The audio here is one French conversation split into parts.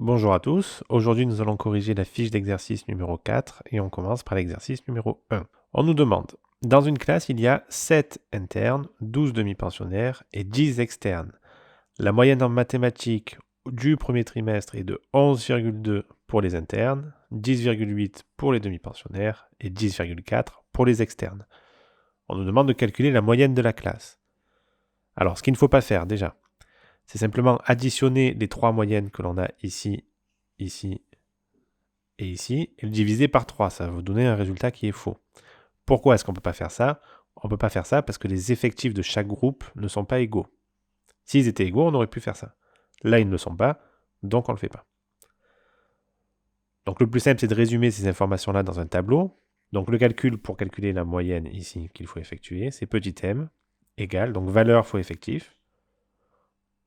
Bonjour à tous, aujourd'hui nous allons corriger la fiche d'exercice numéro 4 et on commence par l'exercice numéro 1. On nous demande, dans une classe il y a 7 internes, 12 demi-pensionnaires et 10 externes. La moyenne en mathématiques du premier trimestre est de 11,2 pour les internes, 10,8 pour les demi-pensionnaires et 10,4 pour les externes. On nous demande de calculer la moyenne de la classe. Alors ce qu'il ne faut pas faire déjà, c'est simplement additionner les trois moyennes que l'on a ici, ici et ici, et le diviser par 3. Ça va vous donner un résultat qui est faux. Pourquoi est-ce qu'on ne peut pas faire ça? On ne peut pas faire ça parce que les effectifs de chaque groupe ne sont pas égaux. S'ils étaient égaux, on aurait pu faire ça. Là, ils ne le sont pas, donc on ne le fait pas. Donc le plus simple, c'est de résumer ces informations-là dans un tableau. Donc le calcul pour calculer la moyenne ici qu'il faut effectuer, c'est petit m égale, donc valeur fois effectif,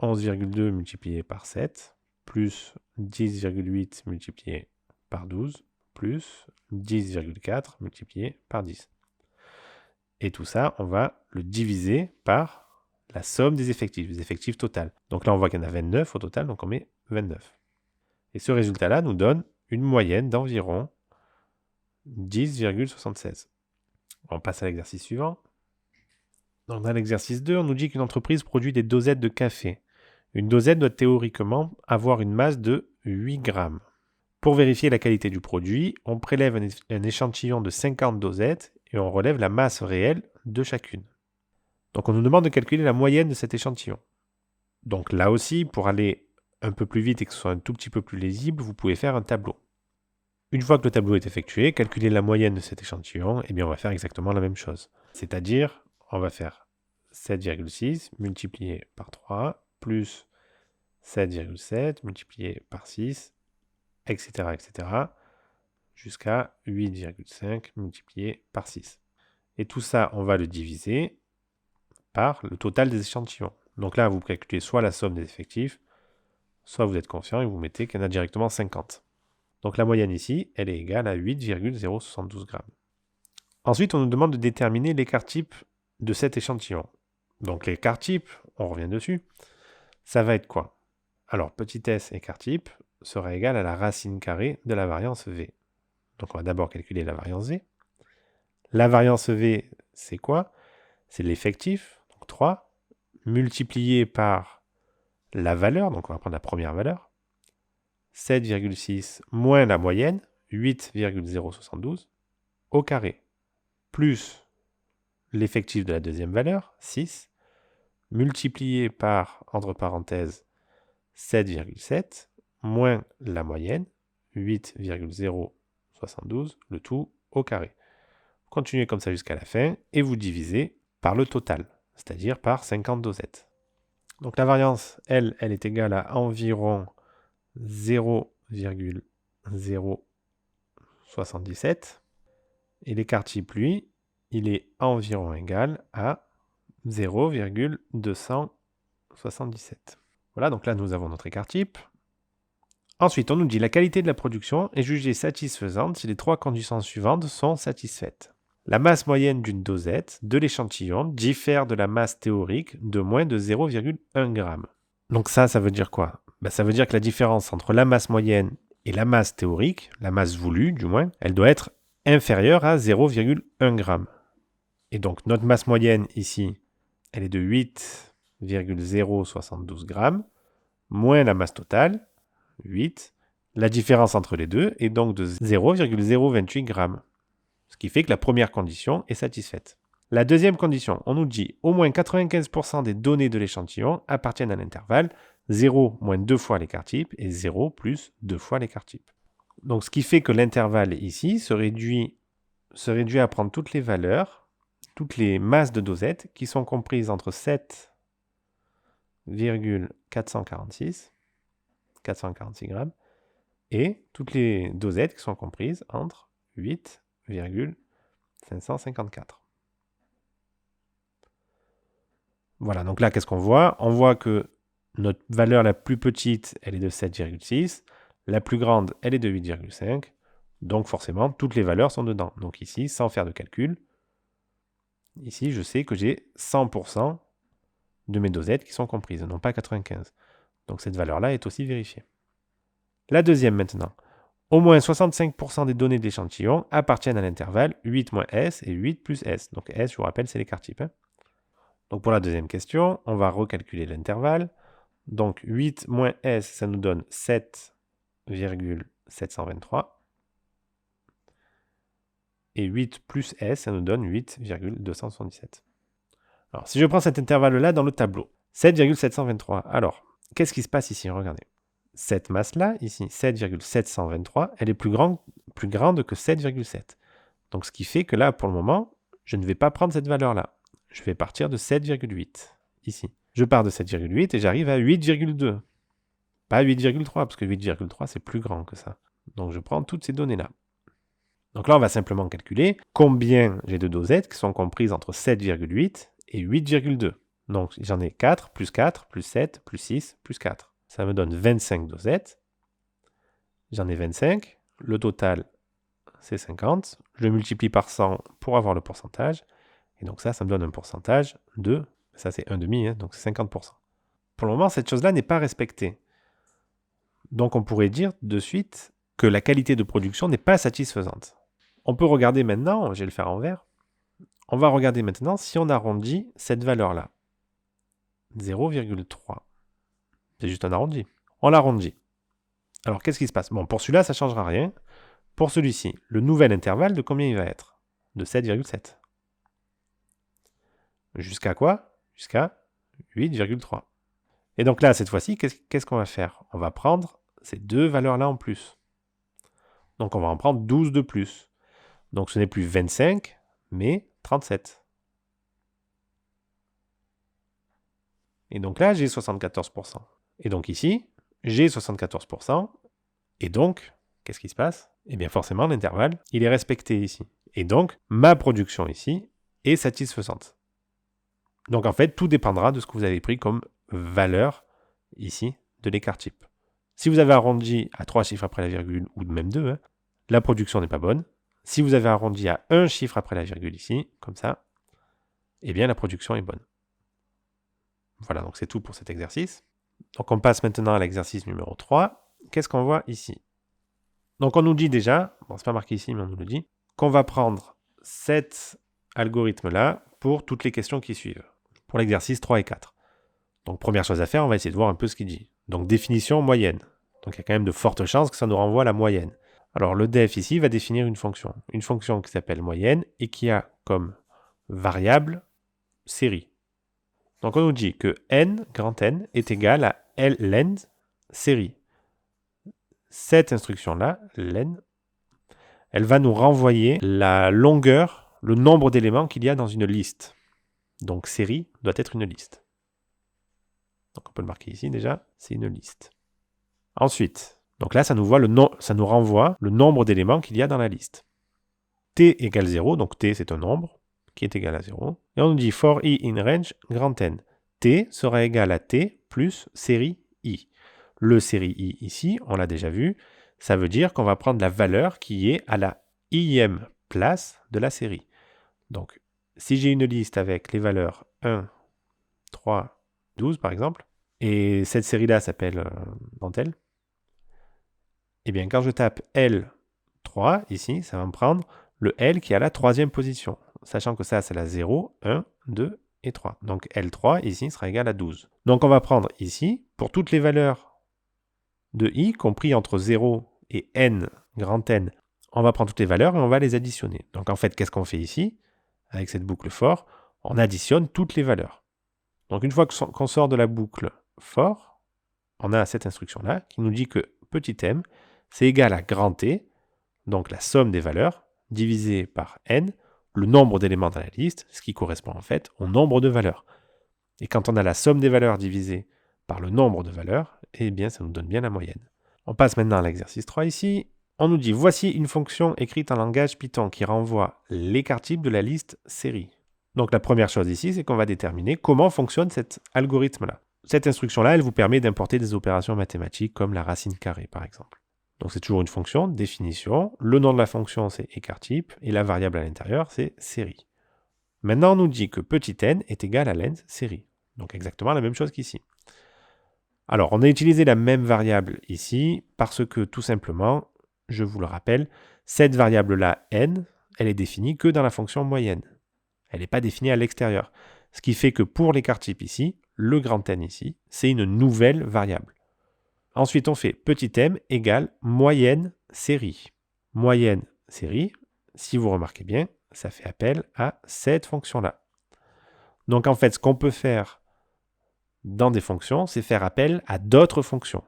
11,2 multiplié par 7, plus 10,8 multiplié par 12, plus 10,4 multiplié par 10. Et tout ça, on va le diviser par la somme des effectifs total. Donc là, on voit qu'il y en a 29 au total, donc on met 29. Et ce résultat-là nous donne une moyenne d'environ 10,76. On passe à l'exercice suivant. Donc dans l'exercice 2, on nous dit qu'une entreprise produit des dosettes de café. Une dosette doit théoriquement avoir une masse de 8 grammes. Pour vérifier la qualité du produit, on prélève un échantillon de 50 dosettes et on relève la masse réelle de chacune. Donc on nous demande de calculer la moyenne de cet échantillon. Donc là aussi, pour aller un peu plus vite et que ce soit un tout petit peu plus lisible, vous pouvez faire un tableau. Une fois que le tableau est effectué, calculer la moyenne de cet échantillon, eh bien on va faire exactement la même chose. C'est-à-dire, on va faire 7,6 multiplié par 3 plus 7,7 multiplié par 6, etc., etc., jusqu'à 8,5 multiplié par 6. Et tout ça, on va le diviser par le total des échantillons. Donc là, vous calculez soit la somme des effectifs, soit vous êtes confiant et vous mettez qu'il y en a directement 50. Donc la moyenne ici, elle est égale à 8,072 grammes. Ensuite, on nous demande de déterminer l'écart type de cet échantillon. Donc l'écart type, on revient dessus, ça va être quoi? Alors, petit s écart type sera égal à la racine carrée de la variance v. Donc on va d'abord calculer la variance v. La variance v, c'est quoi? C'est l'effectif, donc 3, multiplié par la valeur, donc on va prendre la première valeur, 7,6 moins la moyenne, 8,072, au carré, plus l'effectif de la deuxième valeur, 6, multiplié par, entre parenthèses, 7,7, moins la moyenne, 8,072, le tout au carré. Continuez comme ça jusqu'à la fin, et vous divisez par le total, c'est-à-dire par 50 dosettes. Donc la variance, elle est égale à environ 0,077. Et l'écart type, lui, il est environ égal à 0,277. Voilà, donc là, nous avons notre écart type. Ensuite, on nous dit la qualité de la production est jugée satisfaisante si les trois conditions suivantes sont satisfaites. La masse moyenne d'une dosette de l'échantillon diffère de la masse théorique de moins de 0,1 g. Donc ça veut dire quoi? Ça veut dire que la différence entre la masse moyenne et la masse théorique, la masse voulue du moins, elle doit être inférieure à 0,1 g. Et donc notre masse moyenne ici, elle est de 8,072 g, moins la masse totale, 8. La différence entre les deux est donc de 0,028 g. Ce qui fait que la première condition est satisfaite. La deuxième condition, on nous dit au moins 95% des données de l'échantillon appartiennent à l'intervalle 0 moins 2 fois l'écart type et 0 plus 2 fois l'écart type. Donc ce qui fait que l'intervalle ici se réduit à prendre toutes les valeurs, toutes les masses de dosettes qui sont comprises entre 7,446 grammes et toutes les dosettes qui sont comprises entre 8,554. Voilà, donc là, qu'est-ce qu'on voit? On voit que notre valeur la plus petite, elle est de 7,6. La plus grande, elle est de 8,5. Donc forcément, toutes les valeurs sont dedans. Donc ici, sans faire de calcul, ici, je sais que j'ai 100% de mes dosettes qui sont comprises, non pas 95. Donc cette valeur-là est aussi vérifiée. La deuxième maintenant. Au moins 65% des données de l'échantillon appartiennent à l'intervalle 8 moins S et 8 plus S. Donc S, je vous rappelle, c'est l'écart type. Donc pour la deuxième question, on va recalculer l'intervalle. Donc 8 moins S, ça nous donne 7,723. Et 8 plus S, ça nous donne 8,277. Alors si je prends cet intervalle-là dans le tableau, 7,723. Alors, qu'est-ce qui se passe ici? Regardez. Cette masse-là, ici, 7,723, elle est plus grande que 7,7. Donc ce qui fait que là, pour le moment, je ne vais pas prendre cette valeur-là. Je vais partir de 7,8, ici. Je pars de 7,8 et j'arrive à 8,2. Pas 8,3, parce que 8,3, c'est plus grand que ça. Donc je prends toutes ces données-là. Donc là, on va simplement calculer combien j'ai de dosettes qui sont comprises entre 7,8 et 8,2. Donc j'en ai 4, plus 7, plus 6, plus 4. Ça me donne 25 dosettes. J'en ai 25. Le total, c'est 50. Je le multiplie par 100 pour avoir le pourcentage. Et donc ça me donne un pourcentage de... Ça, c'est 1,5, hein, donc c'est 50%. Pour le moment, cette chose-là n'est pas respectée. Donc on pourrait dire de suite que la qualité de production n'est pas satisfaisante. On peut regarder maintenant, je vais le faire en vert, on va regarder maintenant si on arrondit cette valeur-là. 0,3. C'est juste un arrondi. On l'arrondit. Alors qu'est-ce qui se passe? Bon, pour celui-là, ça ne changera rien. Pour celui-ci, le nouvel intervalle de combien il va être? De 7,7. Jusqu'à quoi? Jusqu'à 8,3. Et donc là, cette fois-ci, qu'est-ce qu'on va faire? On va prendre ces deux valeurs-là en plus. Donc on va en prendre 12 de plus. Donc ce n'est plus 25, mais 37. Et donc là, j'ai 74%. Et donc ici, j'ai 74%. Et donc, qu'est-ce qui se passe? Eh bien forcément, l'intervalle, il est respecté ici. Et donc, ma production ici est satisfaisante. Donc en fait, tout dépendra de ce que vous avez pris comme valeur ici de l'écart type. Si vous avez arrondi à 3 chiffres après la virgule, ou même 2, la production n'est pas bonne. Si vous avez arrondi à 1 chiffre après la virgule ici, comme ça, eh bien la production est bonne. Voilà, donc c'est tout pour cet exercice. Donc on passe maintenant à l'exercice numéro 3. Qu'est-ce qu'on voit ici? Donc on nous dit déjà, bon c'est pas marqué ici mais on nous le dit, qu'on va prendre cet algorithme-là pour toutes les questions qui suivent, pour l'exercice 3 et 4. Donc première chose à faire, on va essayer de voir un peu ce qu'il dit. Donc définition moyenne. Donc il y a quand même de fortes chances que ça nous renvoie à la moyenne. Alors le def ici va définir une fonction qui s'appelle moyenne et qui a comme variable série. Donc on nous dit que n, grand N, est égal à ln série. Cette instruction-là, len, elle va nous renvoyer la longueur, le nombre d'éléments qu'il y a dans une liste. Donc série doit être une liste. Donc on peut le marquer ici déjà, c'est une liste. Ensuite, donc là ça nous renvoie le nombre d'éléments qu'il y a dans la liste. T égale 0, donc T c'est un nombre qui est égal à 0. Et on nous dit for i in range grand N. T sera égal à T plus série i. Le série i ici, on l'a déjà vu, ça veut dire qu'on va prendre la valeur qui est à la ième place de la série. Donc, si j'ai une liste avec les valeurs 1, 3, 12 par exemple, et cette série-là s'appelle dentelle, eh bien quand je tape L3 ici, ça va me prendre le L qui est à la troisième position, sachant que ça c'est la 0, 1, 2 et 3. Donc L3 ici sera égal à 12. Donc on va prendre ici, pour toutes les valeurs de i, compris entre 0 et n, grand N, on va prendre toutes les valeurs et on va les additionner. Donc en fait, qu'est-ce qu'on fait ici? Avec cette boucle for, on additionne toutes les valeurs. Donc une fois qu'on sort de la boucle for, on a cette instruction-là qui nous dit que petit m, c'est égal à grand T, donc la somme des valeurs, divisé par n, le nombre d'éléments dans la liste, ce qui correspond en fait au nombre de valeurs. Et quand on a la somme des valeurs divisée par le nombre de valeurs, eh bien ça nous donne bien la moyenne. On passe maintenant à l'exercice 3 ici. On nous dit, voici une fonction écrite en langage Python qui renvoie l'écart type de la liste série. Donc la première chose ici, c'est qu'on va déterminer comment fonctionne cet algorithme-là. Cette instruction-là, elle vous permet d'importer des opérations mathématiques comme la racine carrée par exemple. Donc c'est toujours une fonction, définition, le nom de la fonction c'est écart type, et la variable à l'intérieur c'est série. Maintenant on nous dit que petit n est égal à length série. Donc exactement la même chose qu'ici. Alors, on a utilisé la même variable ici parce que tout simplement, je vous le rappelle, cette variable-là, n, elle est définie que dans la fonction moyenne. Elle n'est pas définie à l'extérieur. Ce qui fait que pour l'écart type ici, le grand N ici, c'est une nouvelle variable. Ensuite, on fait petit m égale moyenne série. Moyenne série, si vous remarquez bien, ça fait appel à cette fonction-là. Donc en fait, ce qu'on peut faire dans des fonctions, c'est faire appel à d'autres fonctions.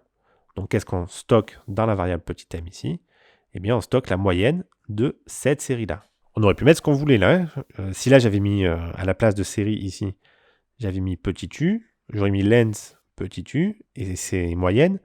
Donc qu'est-ce qu'on stocke dans la variable petit m ici? Eh bien, on stocke la moyenne de cette série-là. On aurait pu mettre ce qu'on voulait là. Si là, j'avais mis à la place de série ici, j'avais mis petit u, j'aurais mis length petit u, et c'est moyenne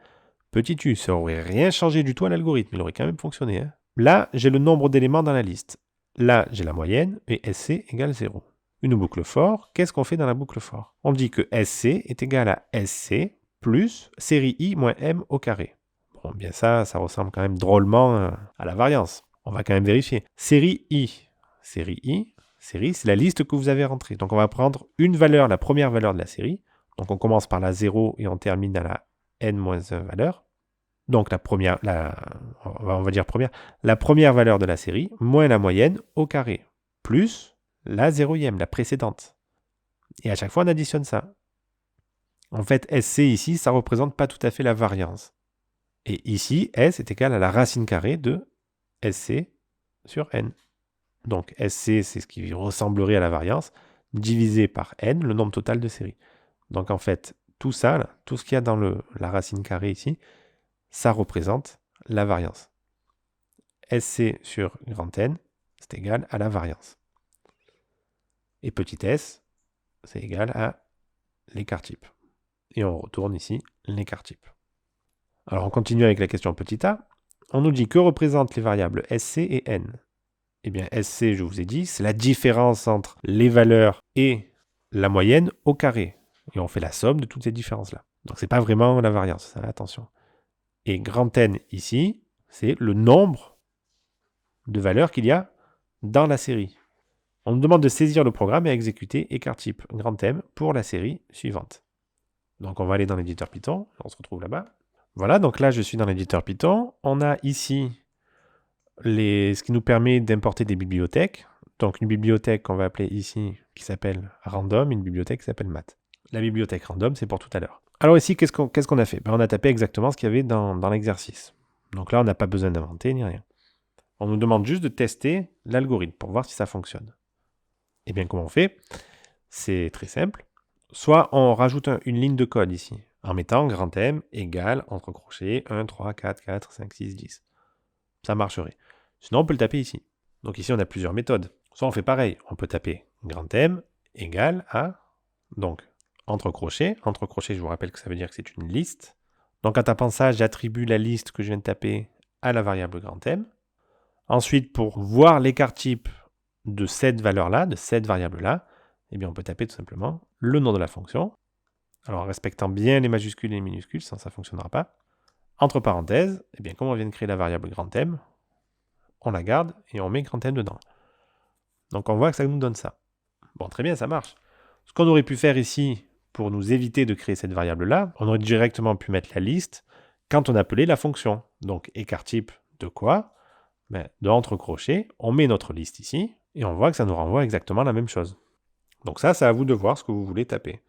petit u. Ça n'aurait rien changé du tout à l'algorithme, il aurait quand même fonctionné. Hein. Là, j'ai le nombre d'éléments dans la liste. Là, j'ai la moyenne, et SC égale 0. Une boucle for, qu'est-ce qu'on fait dans la boucle for? On dit que SC est égal à SC plus série i moins m au carré. Bon, bien ça ressemble quand même drôlement à la variance. On va quand même vérifier. Série i, série, c'est la liste que vous avez rentrée. Donc on va prendre une valeur, la première valeur de la série. Donc on commence par la 0 et on termine à la n-1 valeur. Donc la première, on va dire première, la première valeur de la série, moins la moyenne au carré, plus la 0e, la précédente. Et à chaque fois, on additionne ça. En fait, SC ici, ça ne représente pas tout à fait la variance. Et ici, S est égal à la racine carrée de SC sur N. Donc SC, c'est ce qui ressemblerait à la variance, divisé par N, le nombre total de séries. Donc en fait, tout ça, là, tout ce qu'il y a dans la racine carrée ici, ça représente la variance. SC sur grand N, c'est égal à la variance. Et petit s, c'est égal à l'écart type. Et on retourne ici l'écart type. Alors on continue avec la question petit a. On nous dit que représentent les variables SC et N. Eh bien SC, je vous ai dit, c'est la différence entre les valeurs et la moyenne au carré. Et on fait la somme de toutes ces différences-là. Donc c'est pas vraiment la variance, ça, attention. Et grand N ici, c'est le nombre de valeurs qu'il y a dans la série. On nous demande de saisir le programme et à exécuter écart type grand M pour la série suivante. Donc on va aller dans l'éditeur Python, on se retrouve là-bas. Voilà, donc là je suis dans l'éditeur Python. On a ici ce qui nous permet d'importer des bibliothèques. Donc une bibliothèque qu'on va appeler ici qui s'appelle random, une bibliothèque qui s'appelle math. La bibliothèque random, c'est pour tout à l'heure. Alors ici, qu'est-ce qu'on a fait? On a tapé exactement ce qu'il y avait dans l'exercice. Donc là, on n'a pas besoin d'inventer ni rien. On nous demande juste de tester l'algorithme pour voir si ça fonctionne. Et bien, comment on fait? C'est très simple. Soit on rajoute une ligne de code ici, en mettant grand M égale, entre crochets, 1, 3, 4, 4, 5, 6, 10. Ça marcherait. Sinon, on peut le taper ici. Donc ici, on a plusieurs méthodes. Soit on fait pareil, on peut taper grand M égale à, donc, entre crochets, je vous rappelle que ça veut dire que c'est une liste. Donc en tapant ça, j'attribue la liste que je viens de taper à la variable grand M. Ensuite, pour voir l'écart type de cette valeur-là, de cette variable-là, eh bien on peut taper tout simplement le nom de la fonction. Alors en respectant bien les majuscules et les minuscules, sinon ça ne fonctionnera pas. Entre parenthèses, eh bien comme on vient de créer la variable grand M, on la garde et on met grand M dedans. Donc on voit que ça nous donne ça. Bon, très bien, ça marche. Ce qu'on aurait pu faire ici, pour nous éviter de créer cette variable-là, on aurait directement pu mettre la liste quand on appelait la fonction. Donc écart type de quoi? De entre crochets, on met notre liste ici, et on voit que ça nous renvoie exactement la même chose. Donc ça, c'est à vous de voir ce que vous voulez taper.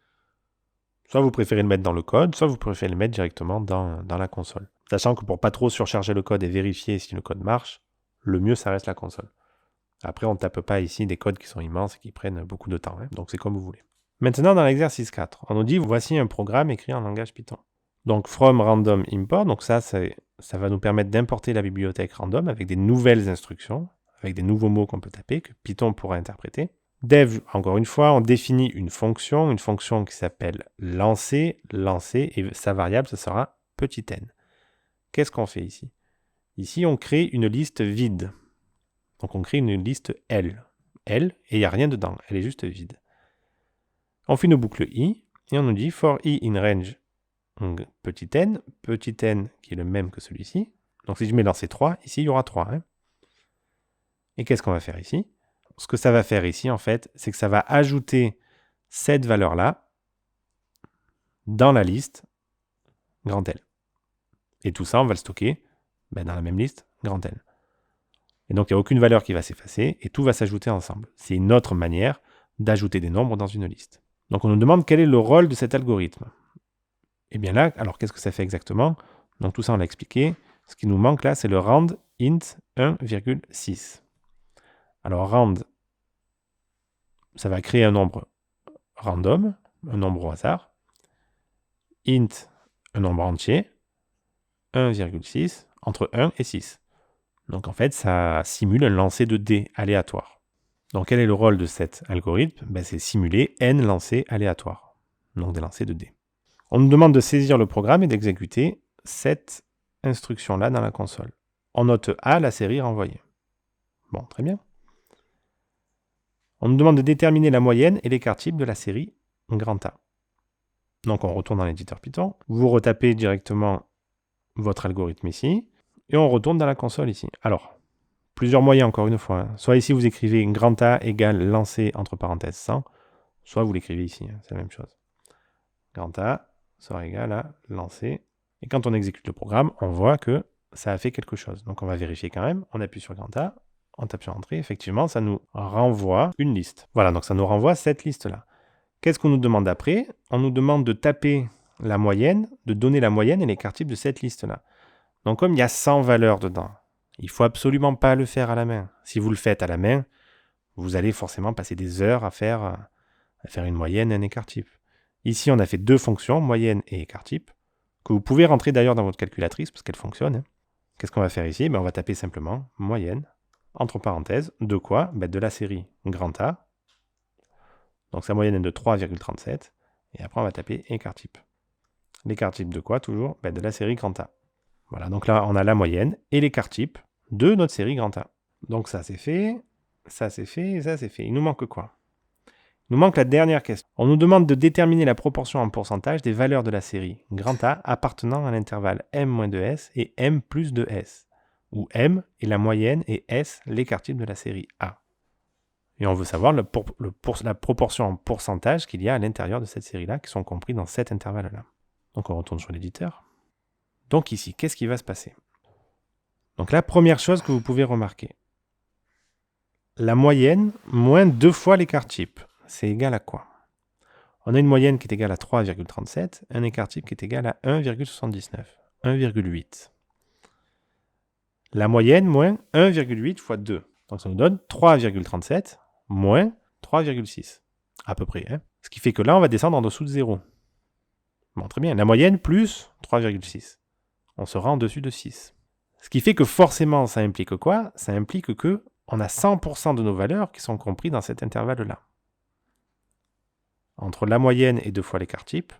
Soit vous préférez le mettre dans le code, soit vous préférez le mettre directement dans la console. Sachant que pour pas trop surcharger le code et vérifier si le code marche, le mieux, ça reste la console. Après, on ne tape pas ici des codes qui sont immenses et qui prennent beaucoup de temps, hein, donc c'est comme vous voulez. Maintenant, dans l'exercice 4, on nous dit, voici un programme écrit en langage Python. Donc, from random import, donc ça va nous permettre d'importer la bibliothèque random avec des nouvelles instructions, avec des nouveaux mots qu'on peut taper, que Python pourra interpréter. Dev, encore une fois, on définit une fonction qui s'appelle lancer, et sa variable, ce sera petit n. Qu'est-ce qu'on fait ici? Ici, on crée une liste vide. Donc, on crée une liste L. L, et il n'y a rien dedans, elle est juste vide. On fait une boucle i, et on nous dit for i in range petit n qui est le même que celui-ci. Donc si je mets lancer 3, ici il y aura 3. Hein. Et qu'est-ce qu'on va faire ici? Ce que ça va faire ici, en fait, c'est que ça va ajouter cette valeur-là dans la liste grand L. Et tout ça, on va le stocker dans la même liste, grand L. Et donc, il n'y a aucune valeur qui va s'effacer et tout va s'ajouter ensemble. C'est une autre manière d'ajouter des nombres dans une liste. Donc, on nous demande quel est le rôle de cet algorithme. Et bien là, alors qu'est-ce que ça fait exactement? Donc, tout ça, on l'a expliqué. Ce qui nous manque là, c'est le round int 1,6. Alors, round, ça va créer un nombre random, un nombre au hasard. Int, un nombre entier, 1,6, entre 1 et 6. Donc en fait, ça simule un lancer de dés aléatoire. Donc quel est le rôle de cet algorithme? C'est simuler n lancers aléatoires, donc des lancers de dés. On nous demande de saisir le programme et d'exécuter cette instruction-là dans la console. On note A, la série renvoyée. Bon, très bien. On nous demande de déterminer la moyenne et l'écart type de la série grand A. Donc on retourne dans l'éditeur Python, vous retapez directement votre algorithme ici, et on retourne dans la console ici. Alors, plusieurs moyens encore une fois. Soit ici vous écrivez grand A égale lancer entre parenthèses 100, soit vous l'écrivez ici, c'est la même chose. Grand A sera égal à lancer, et quand on exécute le programme, on voit que ça a fait quelque chose. Donc on va vérifier quand même, on appuie sur grand A, on tape sur entrée, effectivement ça nous renvoie une liste. Voilà, donc ça nous renvoie cette liste-là. Qu'est-ce qu'on nous demande après? On nous demande de taper la moyenne, de donner la moyenne et l'écart type de cette liste-là. Donc comme il y a 100 valeurs dedans, il ne faut absolument pas le faire à la main. Si vous le faites à la main, vous allez forcément passer des heures à faire une moyenne et un écart type. Ici, on a fait deux fonctions, moyenne et écart type, que vous pouvez rentrer d'ailleurs dans votre calculatrice parce qu'elle fonctionne. Qu'est-ce qu'on va faire ici? On va taper simplement moyenne, entre parenthèses, de quoi? De la série grand A. Donc sa moyenne est de 3,37. Et après, on va taper écart type. L'écart type de quoi toujours? De la série grand A. Voilà, donc là, on a la moyenne et l'écart type de notre série grand A. Donc ça, c'est fait, ça, c'est fait, et ça, c'est fait. Il nous manque quoi? Il nous manque la dernière question. On nous demande de déterminer la proportion en pourcentage des valeurs de la série grand A appartenant à l'intervalle m-2s et m plus 2s, où m est la moyenne et s l'écart type de la série A. Et on veut savoir la proportion en pourcentage qu'il y a à l'intérieur de cette série-là, qui sont compris dans cet intervalle-là. Donc on retourne sur l'éditeur. Donc ici, qu'est-ce qui va se passer? Donc la première chose que vous pouvez remarquer, la moyenne moins 2 fois l'écart type, c'est égal à quoi? On a une moyenne qui est égale à 3,37, un écart type qui est égal à 1,79, 1,8. La moyenne moins 1,8 fois 2. Donc ça nous donne 3,37 moins 3,6, à peu près. Ce qui fait que là, on va descendre en dessous de 0. Bon, très bien. La moyenne plus 3,6. On sera en dessus de 6. Ce qui fait que forcément, ça implique quoi? Ça implique que on a 100% de nos valeurs qui sont comprises dans cet intervalle-là. Entre la moyenne et 2 fois l'écart type,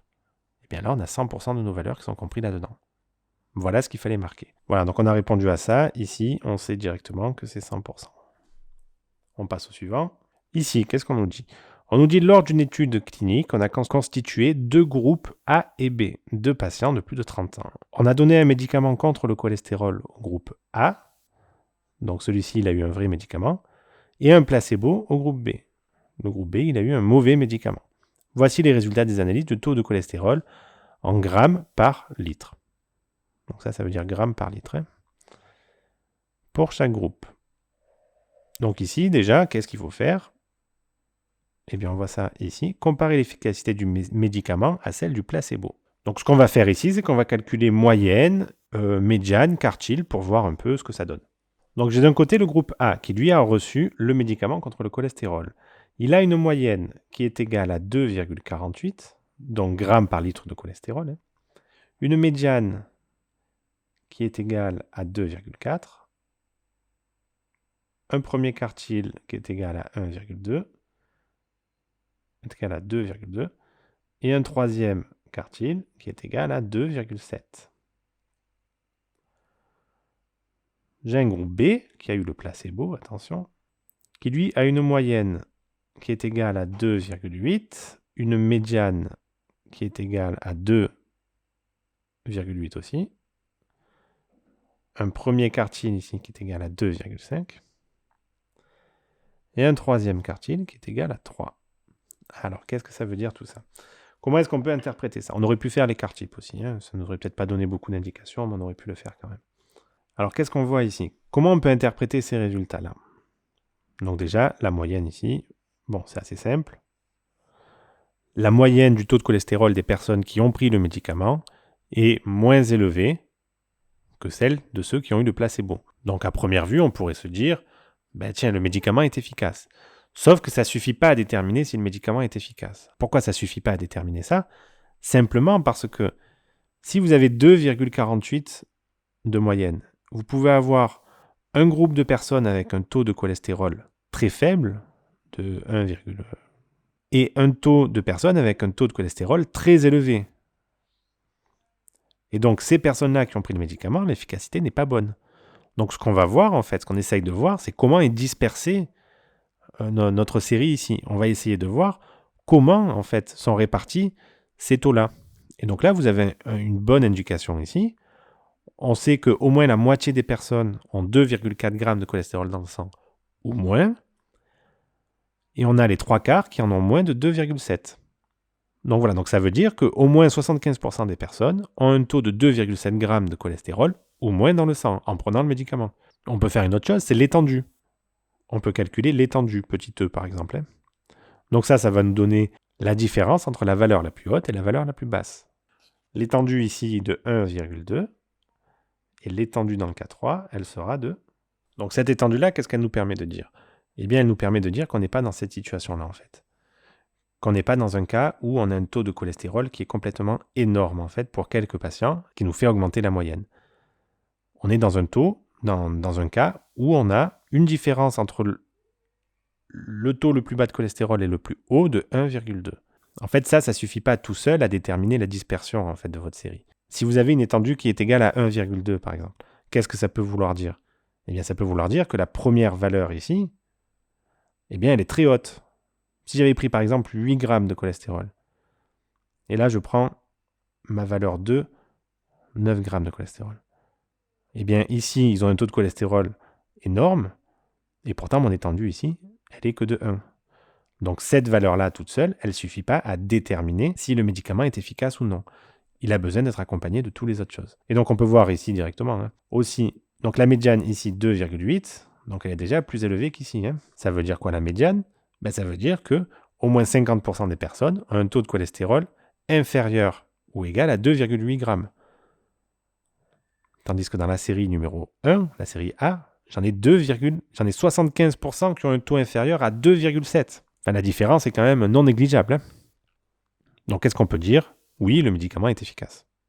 et bien là, on a 100% de nos valeurs qui sont comprises là-dedans. Voilà ce qu'il fallait marquer. Voilà, donc on a répondu à ça. Ici, on sait directement que c'est 100%. On passe au suivant. Ici, qu'est-ce qu'on nous dit? On nous dit lors d'une étude clinique, on a constitué 2 groupes A et B, 2 patients de plus de 30 ans. On a donné un médicament contre le cholestérol au groupe A, donc celui-ci, il a eu un vrai médicament, et un placebo au groupe B. Le groupe B, il a eu un mauvais médicament. Voici les résultats des analyses de taux de cholestérol en grammes par litre. Donc ça veut dire grammes par litre. Pour chaque groupe. Donc ici, déjà, qu'est-ce qu'il faut faire? Eh bien, on voit ça ici. Comparer l'efficacité du médicament à celle du placebo. Donc, ce qu'on va faire ici, c'est qu'on va calculer moyenne, médiane, quartile, pour voir un peu ce que ça donne. Donc, j'ai d'un côté le groupe A, qui lui a reçu le médicament contre le cholestérol. Il a une moyenne qui est égale à 2,48, donc grammes par litre de cholestérol. Une médiane qui est égale à 2,4. Un premier quartile qui est égal à 1,2. Est égal à 2,2, et un troisième quartile qui est égal à 2,7. J'ai un groupe B qui a eu le placebo, attention, qui lui a une moyenne qui est égale à 2,8, une médiane qui est égale à 2,8 aussi, un premier quartile ici qui est égal à 2,5, et un troisième quartile qui est égal à 3. Alors, qu'est-ce que ça veut dire tout ça? Comment est-ce qu'on peut interpréter ça? On aurait pu faire l'écart type aussi, hein. Ça ne nous aurait peut-être pas donné beaucoup d'indications, mais on aurait pu le faire quand même. Alors, qu'est-ce qu'on voit ici? Comment on peut interpréter ces résultats-là? Donc déjà, la moyenne ici, bon, c'est assez simple. La moyenne du taux de cholestérol des personnes qui ont pris le médicament est moins élevée que celle de ceux qui ont eu le placebo. Donc à première vue, on pourrait se dire, tiens, le médicament est efficace. Sauf que ça ne suffit pas à déterminer si le médicament est efficace. Pourquoi ça ne suffit pas à déterminer ça? Simplement parce que si vous avez 2,48 de moyenne, vous pouvez avoir un groupe de personnes avec un taux de cholestérol très faible, de 1, et un taux de personnes avec un taux de cholestérol très élevé. Et donc ces personnes-là qui ont pris le médicament, l'efficacité n'est pas bonne. Donc ce qu'on va voir, en fait, ce qu'on essaye de voir, c'est comment est dispersée notre série ici. On va essayer de voir comment, en fait, sont répartis ces taux-là. Et donc là, vous avez une bonne indication ici. On sait qu'au moins la moitié des personnes ont 2,4 grammes de cholestérol dans le sang ou moins. Et on a les 3/4 qui en ont moins de 2,7. Donc voilà, donc ça veut dire qu'au moins 75% des personnes ont un taux de 2,7 grammes de cholestérol ou moins dans le sang en prenant le médicament. On peut faire une autre chose, c'est l'étendue. On peut calculer l'étendue, petit e par exemple. Donc ça va nous donner la différence entre la valeur la plus haute et la valeur la plus basse. L'étendue ici de 1,2 et l'étendue dans le cas 3, elle sera de... Donc cette étendue-là, qu'est-ce qu'elle nous permet de dire? Eh bien, elle nous permet de dire qu'on n'est pas dans cette situation-là en fait. Qu'on n'est pas dans un cas où on a un taux de cholestérol qui est complètement énorme en fait pour quelques patients, qui nous fait augmenter la moyenne. On est dans un taux, dans un cas où on a une différence entre le taux le plus bas de cholestérol et le plus haut de 1,2. En fait, ça suffit pas tout seul à déterminer la dispersion en fait de votre série. Si vous avez une étendue qui est égale à 1,2 par exemple, qu'est-ce que ça peut vouloir dire? Eh bien, ça peut vouloir dire que la première valeur ici, eh bien, elle est très haute. Si j'avais pris par exemple 8 grammes de cholestérol, et là je prends ma valeur 2, 9 grammes de cholestérol. Eh bien ici, ils ont un taux de cholestérol énorme, et pourtant mon étendue ici, elle est que de 1. Donc cette valeur-là toute seule, elle ne suffit pas à déterminer si le médicament est efficace ou non. Il a besoin d'être accompagné de toutes les autres choses. Et donc on peut voir ici directement, aussi, donc la médiane ici 2,8, donc elle est déjà plus élevée qu'ici. Ça veut dire quoi la médiane? Ça veut dire que au moins 50% des personnes ont un taux de cholestérol inférieur ou égal à 2,8 grammes. Tandis que dans la série numéro 1, la série A, j'en ai 75% qui ont un taux inférieur à 2,7. La différence est quand même non négligeable. Donc qu'est-ce qu'on peut dire? Oui, le médicament est efficace.